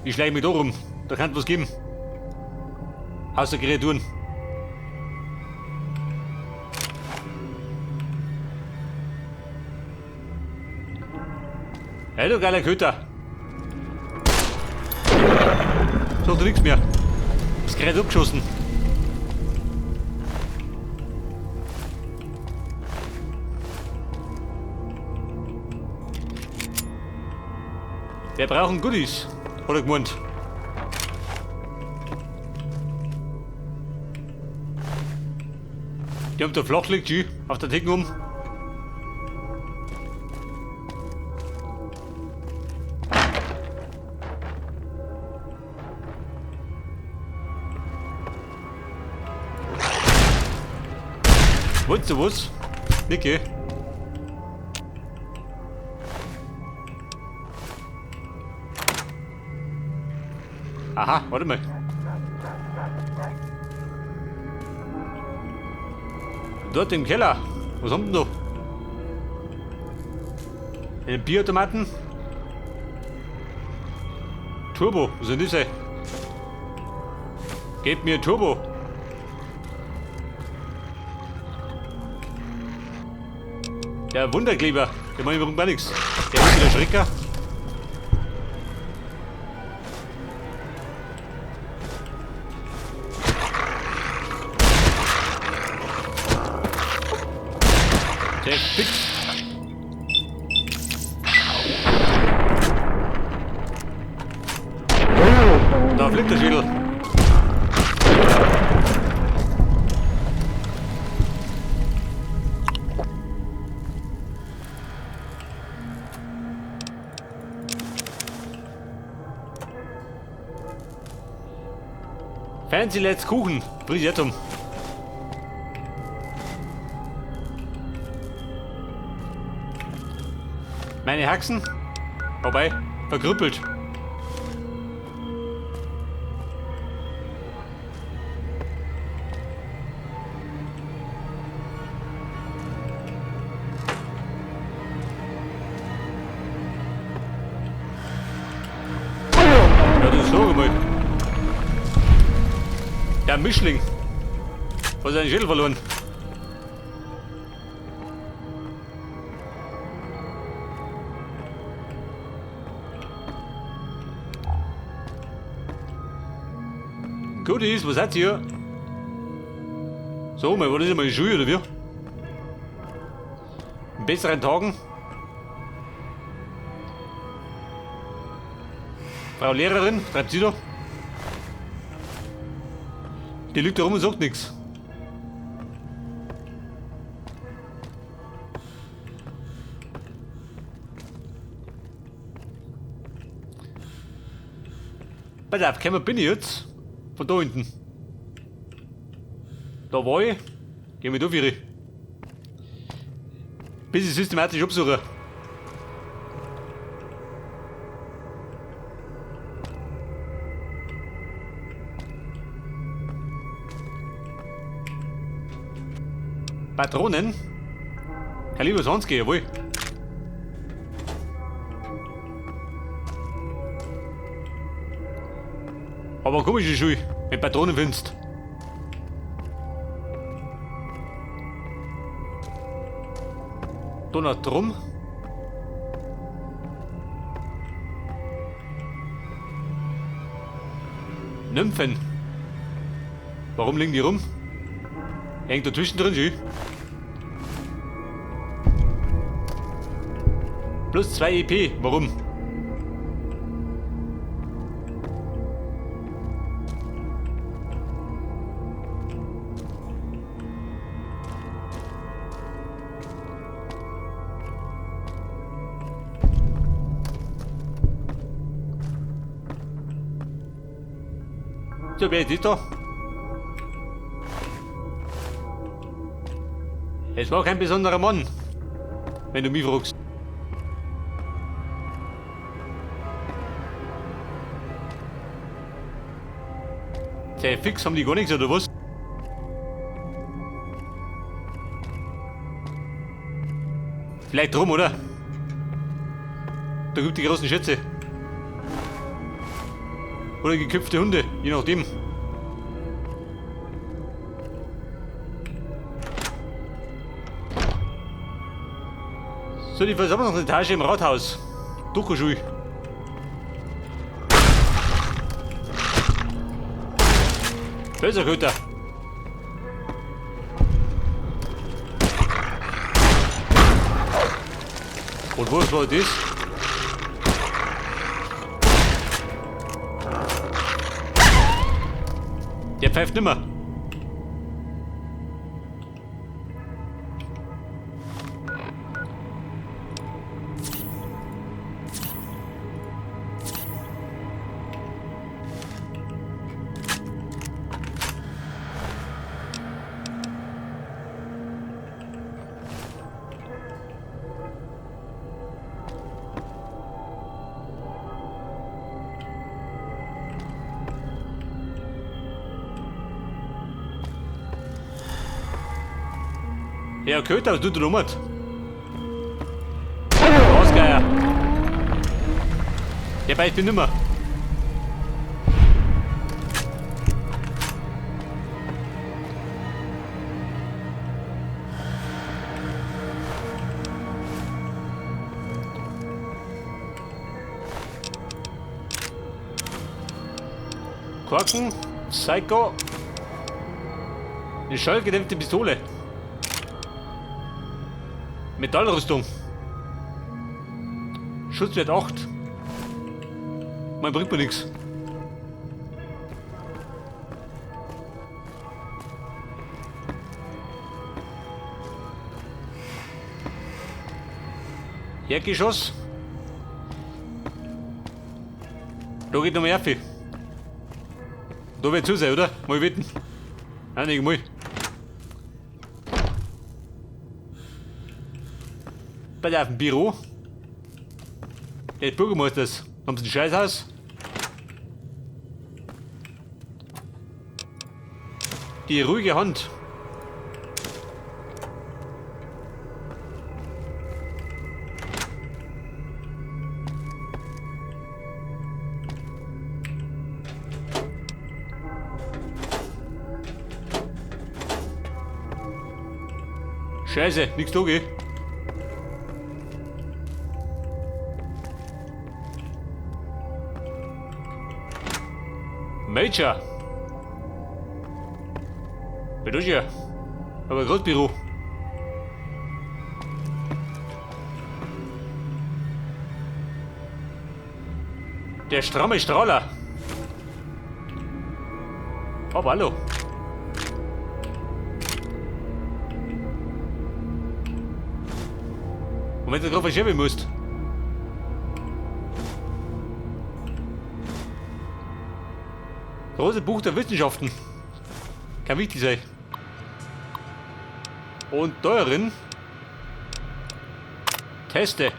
Ich schleiche mich da rum. Da kann was geben. Außer Kreaturen. Hey, du geiler Köter. Sagt du nichts mehr. Ist gerade abgeschossen. Wir brauchen Goodies, hat er gemeint. Die haben da flach liegt, auf der Decke um. Wolltest du was? Nicke. Aha, warte mal. Dort im Keller. Was haben wir denn da? Einen Bierautomaten. Turbo, was ist denn das? Gebt mir Turbo. Der Wunderkleber, der macht überhaupt gar nichts. Der ist wieder Schrecker. Der fix. Da fliegt der Schädel. Fancy Let's Kuchen, Brigitte. Meine Haxen? Vorbei, verkrüppelt. Ja, das ist so mal. Der Mischling. Hat seinen Schädel verloren. Goodies, was hat ihr? So, mal, war das einmal Schuhe oder wie? In besseren Tagen? Frau Lehrerin, treibt sie da? Die liegt da rum und sagt nichts. Pass auf, komm, bin ich jetzt? Von da hinten. Da war ich. Geh mit auf ihre. Bis ich systematisch absuche. Patronen? Kaliber 20, jawohl. Aber komische Schuhe, wenn Patronen findest. Da noch drum. Nymphen. Warum liegen die rum? Hängt da zwischendrin, Schuh. Plus 2 EP, warum? So, wer ist da? Es war kein besonderer Mann, wenn du mich fragst. Sehr fix haben die gar nichts, oder was? Vielleicht drum, oder? Da gibt die großen Schätze. Oder geköpfte Hunde, je nachdem. So, die Versammlungsetage im Rathaus. Doku-Schul. Böser Köter. Und was war das? Der pfeift nimmer. Ja, Köter, was tut der Nummert? Ausgeier. Der beißt mich nimmer. Korken, Psycho. Eine schallgedämpfte Pistole. Metallrüstung. Schutzwert 8. Man bringt mir nichts. Erdgeschoss. Da geht noch mehr viel. Da wird zu sein, oder? Mal wetten. Einige Mal. Bei der auf dem Büro. Der Bürgermeisters. Haben sie ein Scheißhaus? Die ruhige Hand. Scheiße, nix da geh. Major. Beduja. Aber Großbüro. Der stramme Strahler. Oh, hallo. Und wenn du drauf verschieben musst. Große Buch der Wissenschaften. Kann wichtig sein. Und darin Teste.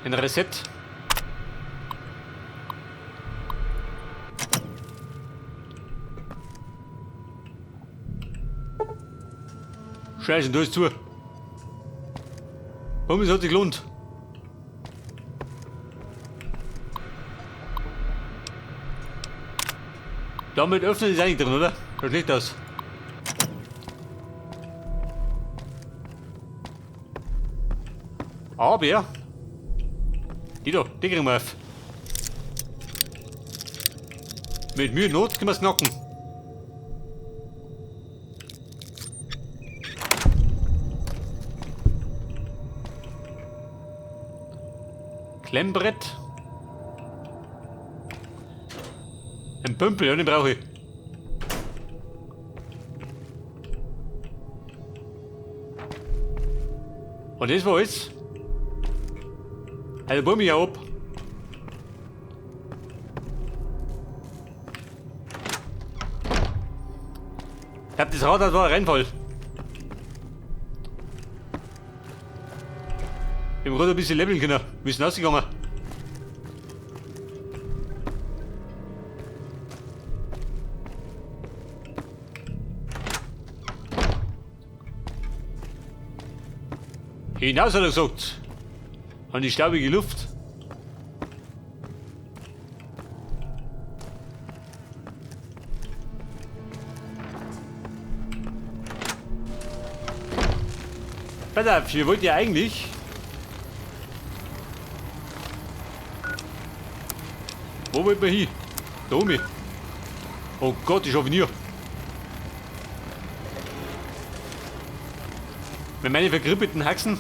Ein Reset. Scheiße, da ist zu. Warum, es hat sich gelohnt. Damit öffnet es eigentlich drin, oder? Schaut schlecht aus. Aber die da, die kriegen wir auf. Mit Mühe und Not können wir es knacken. Klemmbrett. Ein Pümpel, ja, den brauche ich. Und das war alles. Also baue mich ja ab. Ich hab das Rad, das war ein Reinfall. Wir haben gerade ein bisschen leveln können. Wir sind rausgegangen. Hinaus hat er gesagt. An die staubige Luft. Pass auf, wir wollten ja eigentlich... Wo wollten wir hin? Da oben. Oh Gott, ich hoffe nie. Mit meinen verkrippelten Haxen,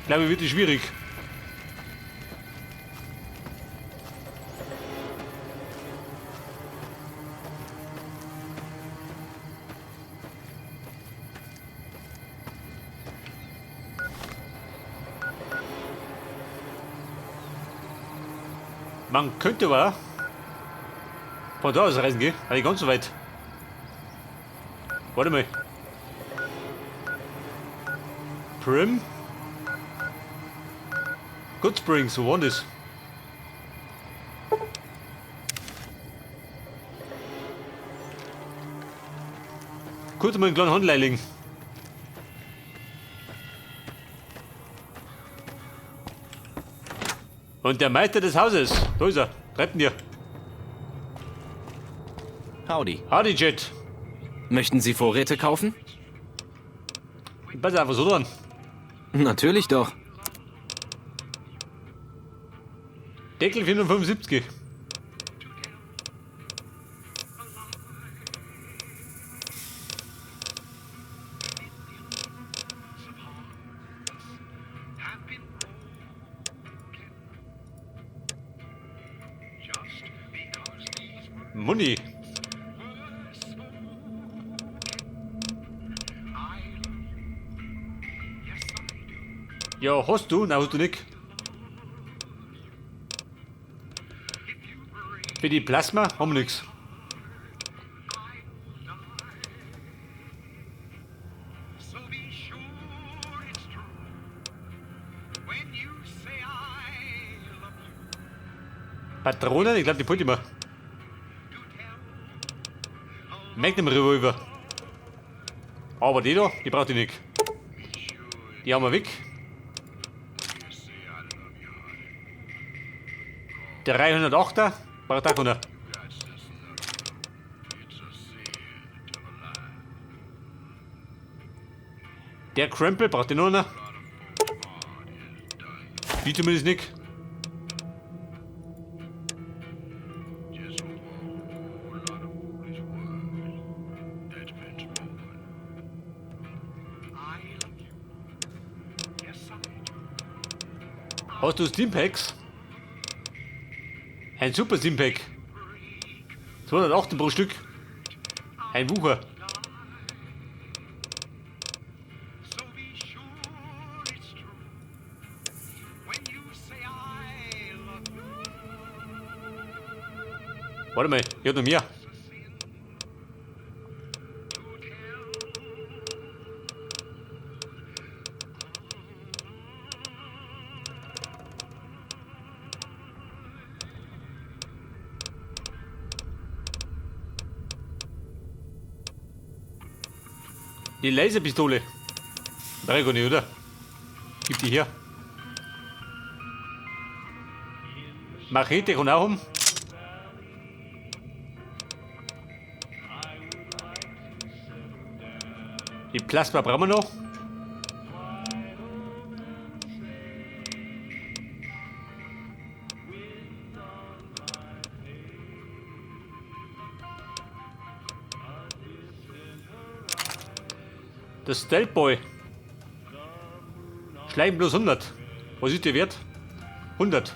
glaube ich, wird es schwierig. Man könnte aber von da aus reisen gehen, aber nicht ganz so weit. Warte mal. Prim? Good Springs, wo war das? Kurz mal einen kleinen Handel einlegen. Und der Meister des Hauses, da ist er, treibt ihn dir. Howdy. Howdy, Jet. Möchten Sie Vorräte kaufen? Pass einfach so dran. Natürlich doch. Deckel 475. Money. Ja, hast du? Nein, hast du nicht. Für die Plasma haben wir nichts. Patronen? Ich glaube, die pult immer. Magnum Revolver. Aber die da, die braucht ich nicht. Die haben wir weg. 308er, braucht auch keiner. Der Krempel braucht den noch einer. Die zumindest nicht. Hast du Stimpaks? Ein super Stimpack. 208 pro Stück. Ein Wucher. Warte mal, ich hab noch mehr. Die Laserpistole. Brauch ich gar nicht, oder? Gib die her. Machete kann auch haben. Die Plasma brauchen wir noch. Das Stealth Boy. Schleim bloß 100. Was ist der wert? 100.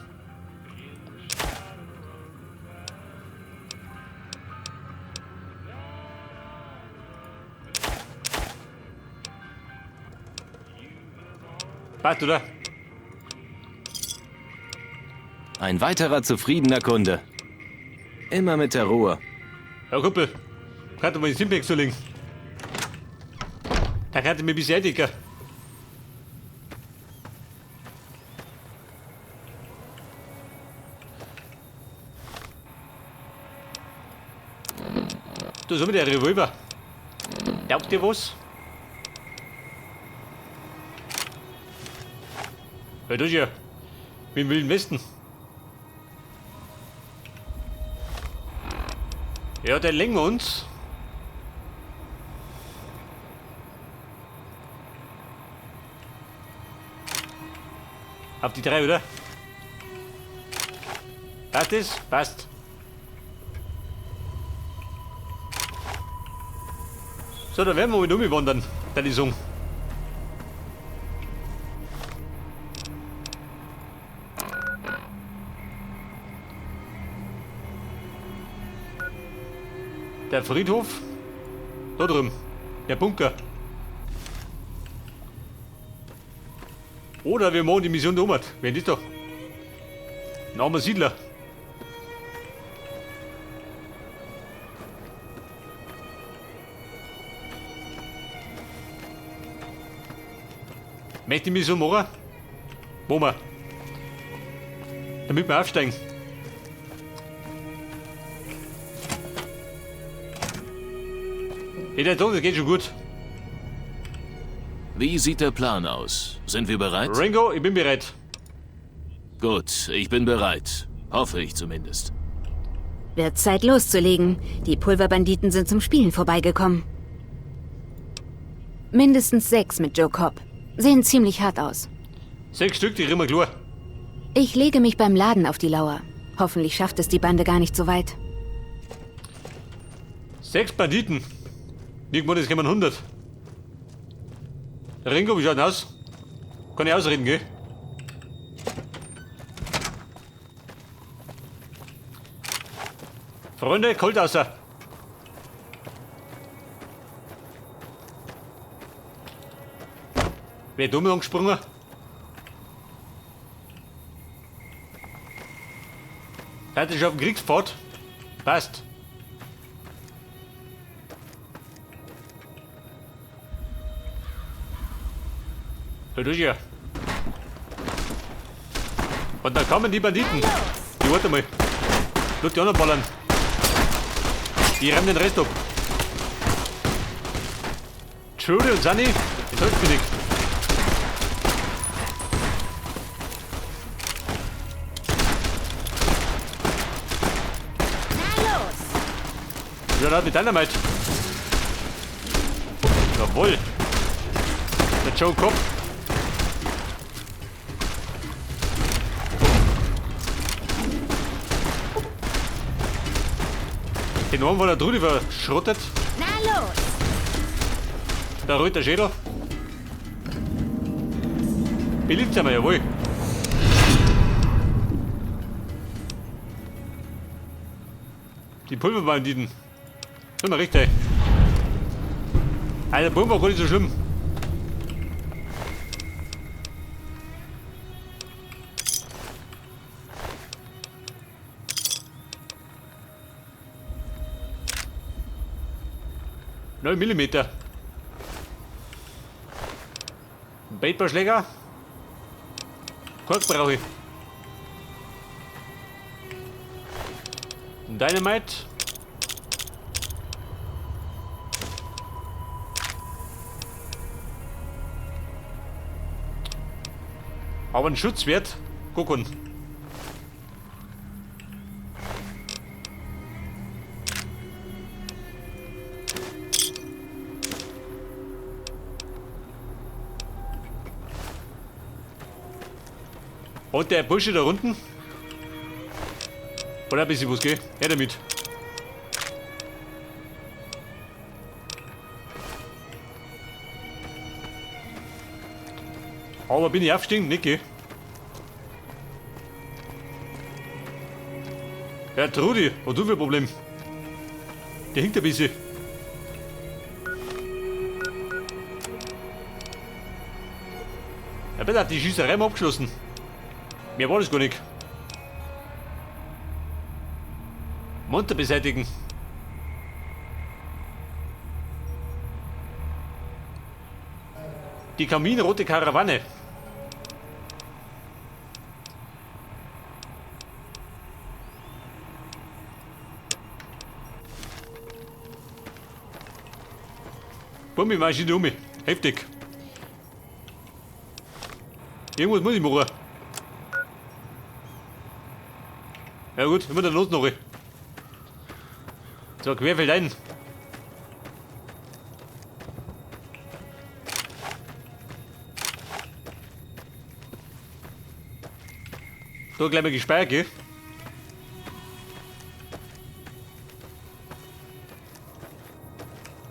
Passt, oder? Ein weiterer zufriedener Kunde. Immer mit der Ruhe. Ja, Kumpel. Kannst du mal den Simpex so legen? Da kannst du mir beseitigen. Du, so mit der Revolver. Taugt dir was? Hör durch hier. Wie im Wilden Westen. Ja, dann lenken wir uns. Auf die 3, oder? Passt das? Passt. So, da werden wir mal umwandern, der Lesung. Der Friedhof. Da drüben. Der Bunker. Oder wir machen die Mission da oben. Wen ist doch? Ein armer Siedler. Möchte ich Mission machen? Wo wir? Damit wir aufsteigen. Hey, der Ton, das geht schon gut. Wie sieht der Plan aus? Sind wir bereit? Ringo, ich bin bereit. Gut, ich bin bereit. Hoffe ich zumindest. Wird Zeit loszulegen. Die Pulverbanditen sind zum Spielen vorbeigekommen. Mindestens 6 mit Joe Cobb. Sehen ziemlich hart aus. 6 Stück, die rimmer klar. Ich lege mich beim Laden auf die Lauer. Hoffentlich schafft es die Bande gar nicht so weit. 6 Banditen. Irgendwann ist kommen 100. Ringo, wie schaut denn aus? Kann ich ausreden, gell? Freunde, kalt außer. Wer dumm angesprungen? Seid ihr schon auf dem Kriegspfad? Passt. Hör durch hier. Und dann kommen die Banditen. Die warte mal. Lass die anderen ballern. Die rammen den Rest ab. Trudy und Sunny, jetzt hilft mir nicht. Ja, da mit Dynamite. Jawohl. Der Joe Cobb. Den einen war der Trudi verschrottet. Na los! Der rote Schädel. Beliebt sind wir, jawohl. Die Pulverbanditen. Sind wir richtig. Eine Bombe war gar nicht so schlimm. Neun Millimeter. Ein Baseballschläger. Kork brauche ich. Ein Dynamite. Aber ein Schutzwert. Gucken. Und der Bursche da unten. Oder ein bisschen was, gell? Er damit. Aber bin ich aufgestiegen? Nicht, gell? Ja, Trudi, was du für ein Problem? Der hinkt ein bisschen. Ja, bitte hat die Schießerei mal abgeschlossen. Mehr war das gar nicht. Monster beseitigen. Die kaminrote Karawane. Bummi-Maschine um. Heftig. Irgendwas muss ich machen. Ja gut, immer dann los noch. So, querfeld ein. Da gleich mal gesperrt, gell?